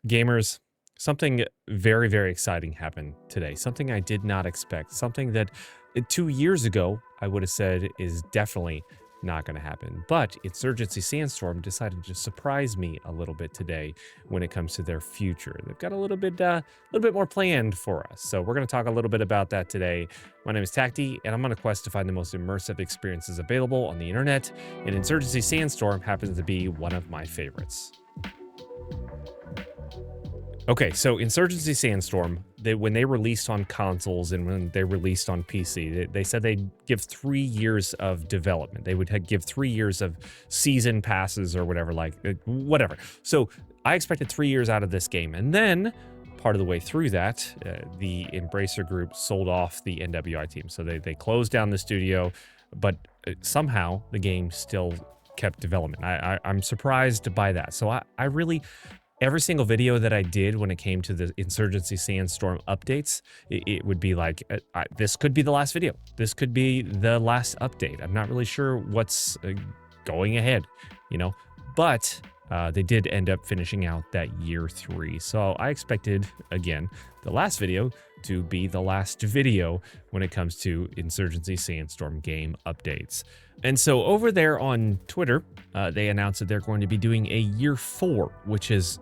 Gamers, something very, very exciting happened today. Something I did not expect. Something that 2 years ago I would have said is definitely not going to happen. But Insurgency Sandstorm decided to surprise me a little bit today when it comes to their future. They've got a little bit more planned for us. So we're going to talk a little bit about that today. My name is Tacti, and I'm on a quest to find the most immersive experiences available on the internet. And Insurgency Sandstorm happens to be one of my favorites. Okay, so Insurgency Sandstorm, when they released on consoles and when they released on PC, they said they'd give 3 years of development. They would give 3 years of season passes or whatever, whatever. So I expected 3 years out of this game. And then part of the way through that, the Embracer Group sold off the NWI team. So they closed down the studio, but somehow the game still kept development. I'm surprised by that. So I really... Every single video that I did when it came to the Insurgency Sandstorm updates, it would be like, this could be the last video. This could be the last update. I'm not really sure what's going ahead, but they did end up finishing out that year 3. So I expected, again, the last video to be the last video when it comes to Insurgency Sandstorm game updates. And so over there on Twitter, they announced that they're going to be doing a year 4, which is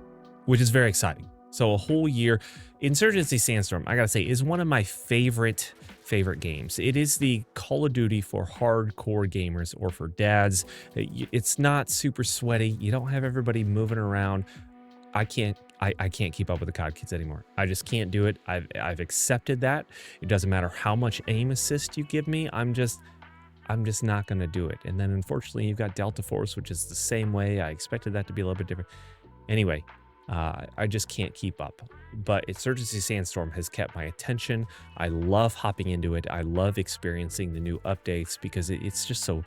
very exciting. So a whole year. Insurgency Sandstorm, I gotta say, is one of my favorite games. It is the Call of Duty for hardcore gamers or for dads. It's not super sweaty. You don't have everybody moving around. I can't keep up with the COD kids anymore. I just can't do it. I've accepted that. It doesn't matter how much aim assist you give me. I'm just not gonna do it. And then unfortunately, you've got Delta Force, which is the same way. I expected that to be a little bit different. Anyway, I just can't keep up. But Insurgency Sandstorm has kept my attention. I love hopping into it. I love experiencing the new updates because it's just so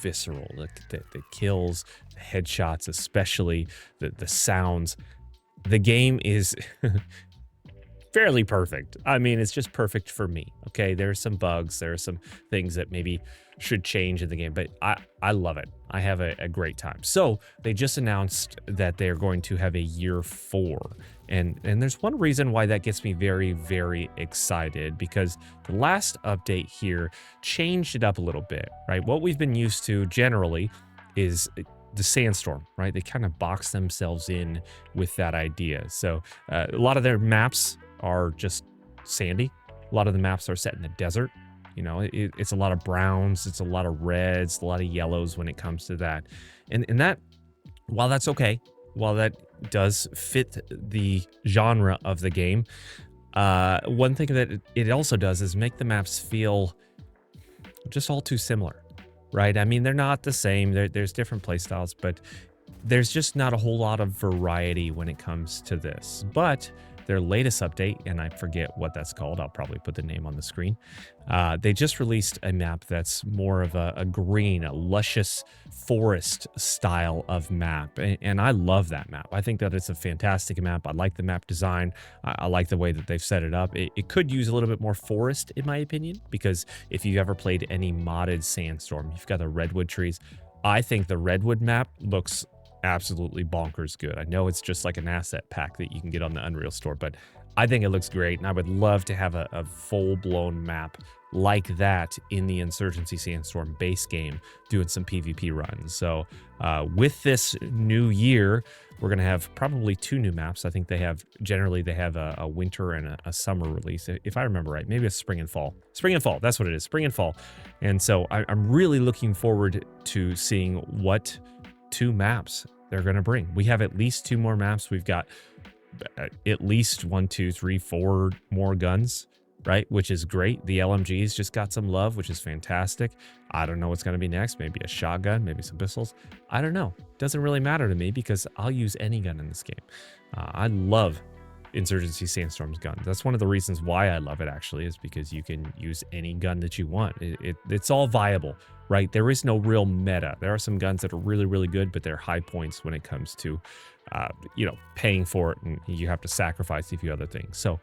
visceral. The kills, the headshots, especially the sounds. The game is fairly perfect. I mean, it's just perfect for me. Okay, there are some bugs. There are some things that maybe should change in the game, but I love it. I have a great time. So they just announced that they're going to have a year 4. And there's one reason why that gets me very, very excited, because the last update here changed it up a little bit, right? What we've been used to generally is the Sandstorm, right? They kind of box themselves in with that idea. So a lot of their maps are just sandy. A lot of the maps are set in the desert. It's a lot of browns, it's a lot of reds, a lot of yellows when it comes to that. And that, while that's okay, while that does fit the genre of the game, one thing that it also does is make the maps feel just all too similar, right? I mean, they're not the same. There's different playstyles, but there's just not a whole lot of variety when it comes to this. But their latest update, and I forget what that's called, I'll probably put the name on the screen. They just released a map that's more of a green, a luscious forest style of map. And I love that map. I think that it's a fantastic map. I like the map design. I like the way that they've set it up. It could use a little bit more forest, in my opinion, because if you've ever played any modded Sandstorm, you've got the redwood trees. I think the redwood map looks absolutely bonkers good. I know it's just like an asset pack that you can get on the Unreal Store, but I think it looks great, and I would love to have a full-blown map like that in the Insurgency Sandstorm base game, doing some PvP runs. So with this new year, we're going to have probably 2 new maps. I think they have a winter and a summer release, if I remember right. Maybe it's spring and fall. Spring and fall, that's what it is, spring and fall. And so I'm really looking forward to seeing what 2 maps they're going to bring. We have at least 2 more maps. We've got at least 1, 2, 3, 4 more guns, right? Which is great. The LMGs just got some love, which is fantastic. I don't know what's going to be next. Maybe a shotgun, maybe some pistols. I don't know. Doesn't really matter to me because I'll use any gun in this game. I love Insurgency Sandstorm's gun. That's one of the reasons why I love it, actually, is because you can use any gun that you want. It's all viable, right? There is no real meta. There are some guns that are really, really good, but they're high points when it comes to, paying for it, and you have to sacrifice a few other things. So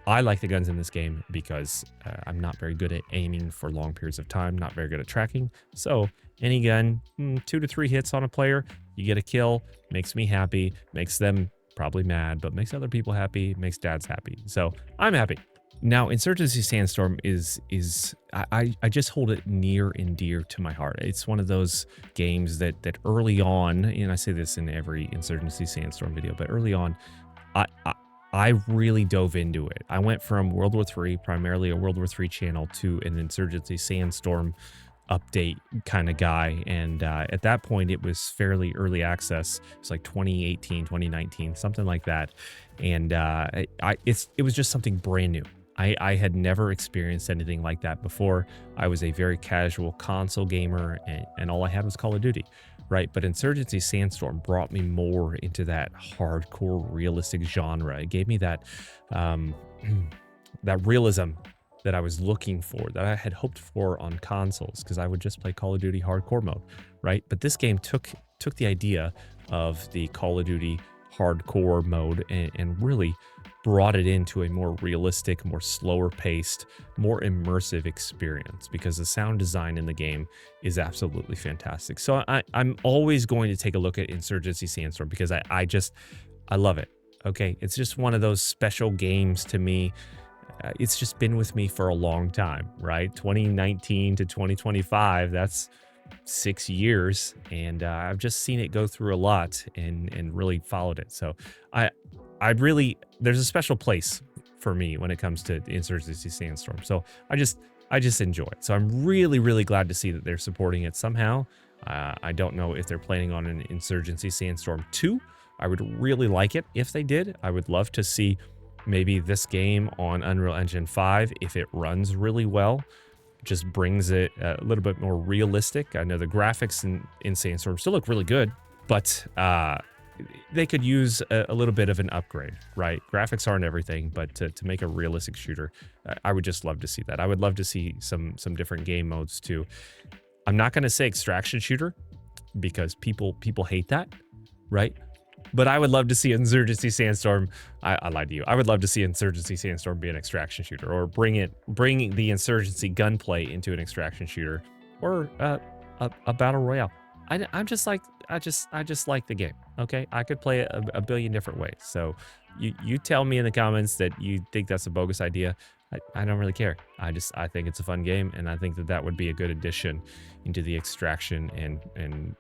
I like the guns in this game because I'm not very good at aiming for long periods of time, not very good at tracking. So any gun, 2 to 3 hits on a player, you get a kill, makes me happy, makes them probably mad, but makes other people happy, makes dads happy. So I'm happy. Now, Insurgency Sandstorm I just hold it near and dear to my heart. It's one of those games that early on, and I say this in every Insurgency Sandstorm video, but early on, I, I I really dove into it. I went from World War III, primarily a World War III channel, to an Insurgency Sandstorm update kind of guy. And at that point, it was fairly early access. It's like 2018, 2019, something like that. And it was just something brand new. I had never experienced anything like that before. I was a very casual console gamer, and all I had was Call of Duty, right? But Insurgency Sandstorm brought me more into that hardcore realistic genre. It gave me that that realism that I was looking for, that I had hoped for on consoles, because I would just play Call of Duty hardcore mode, right? But this game took the idea of the Call of Duty hardcore mode and really brought it into a more realistic, more slower paced, more immersive experience, because the sound design in the game is absolutely fantastic. So I'm always going to take a look at Insurgency Sandstorm because I love it. Okay, it's just one of those special games to me. It's just been with me for a long time, right? 2019 to 2025, that's 6 years, and I've just seen it go through a lot and really followed it. So I really, there's a special place for me when it comes to the Insurgency Sandstorm. So I just enjoy it. So I'm really, really glad to see that they're supporting it somehow. I don't know if they're planning on an Insurgency Sandstorm 2. I would really like it if they did. I would love to see maybe this game on Unreal Engine 5, if it runs really well, just brings it a little bit more realistic. I know the graphics in Sandstorm still look really good, but they could use a little bit of an upgrade, right? Graphics aren't everything, but to make a realistic shooter, I would just love to see that. I would love to see some different game modes too. I'm not going to say extraction shooter because people hate that, right? But I would love to see Insurgency Sandstorm. I lied to you. I would love to see Insurgency Sandstorm be an extraction shooter, or bring the Insurgency gunplay into an extraction shooter, or a battle royale. I just like the game. Okay, I could play it a billion different ways. So you tell me in the comments that you think that's a bogus idea. I don't really care. I think it's a fun game, and I think that would be a good addition into the extraction and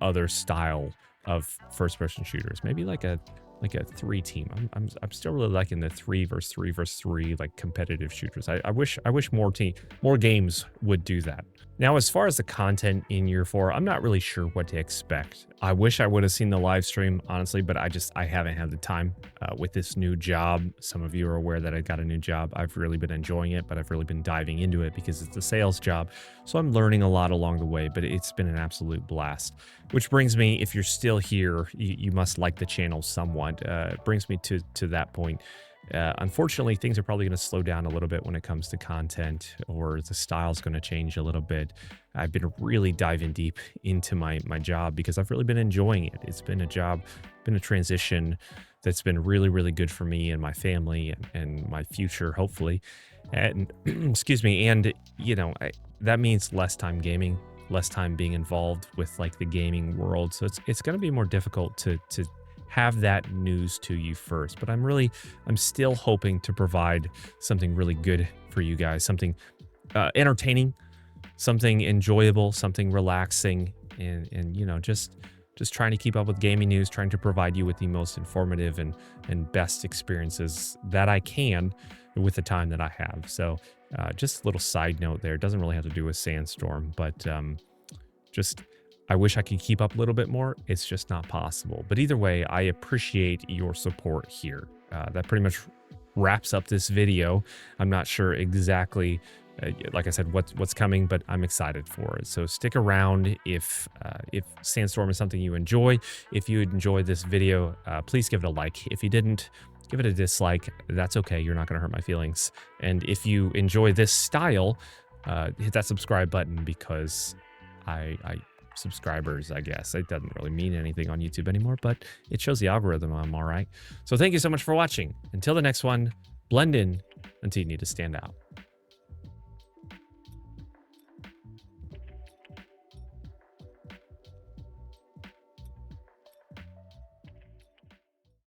other style of first-person shooters. Maybe like a 3-team. I'm still really liking the 3 versus 3 versus 3 like competitive shooters. I wish more games would do that. Now, as far as the content in year 4, I'm not really sure what to expect. I wish I would have seen the live stream, honestly, but I haven't had the time with this new job. Some of you are aware that I got a new job. I've really been enjoying it, but I've really been diving into it because it's a sales job. So I'm learning a lot along the way, but it's been an absolute blast. Which brings me, if you're still here, you must like the channel somewhat. It brings me to that point. Unfortunately, things are probably going to slow down a little bit when it comes to content, or the style's going to change a little bit. I've been really diving deep into my job because I've really been enjoying it. It's been a transition that's been really, really good for me and my family and my future, hopefully. And excuse me. And that means less time gaming, less time being involved with like the gaming world. So it's going to be more difficult to have that news to you first. But I'm still hoping to provide something really good for you guys, something entertaining, something enjoyable, something relaxing, and just trying to keep up with gaming news, trying to provide you with the most informative and best experiences that I can with the time that I have. So just a little side note there. It doesn't really have to do with Sandstorm, but I wish I could keep up a little bit more. It's just not possible. But either way, I appreciate your support here. That pretty much wraps up this video. I'm not sure exactly, like I said, what's coming, but I'm excited for it. So stick around if Sandstorm is something you enjoy. If you enjoyed this video, please give it a like. If you didn't, give it a dislike. That's okay. You're not going to hurt my feelings. And if you enjoy this style, hit that subscribe button, because subscribers, I guess. It doesn't really mean anything on YouTube anymore, but it shows the algorithm I'm all right. So thank you so much for watching. Until the next one, blend in until you need to stand out.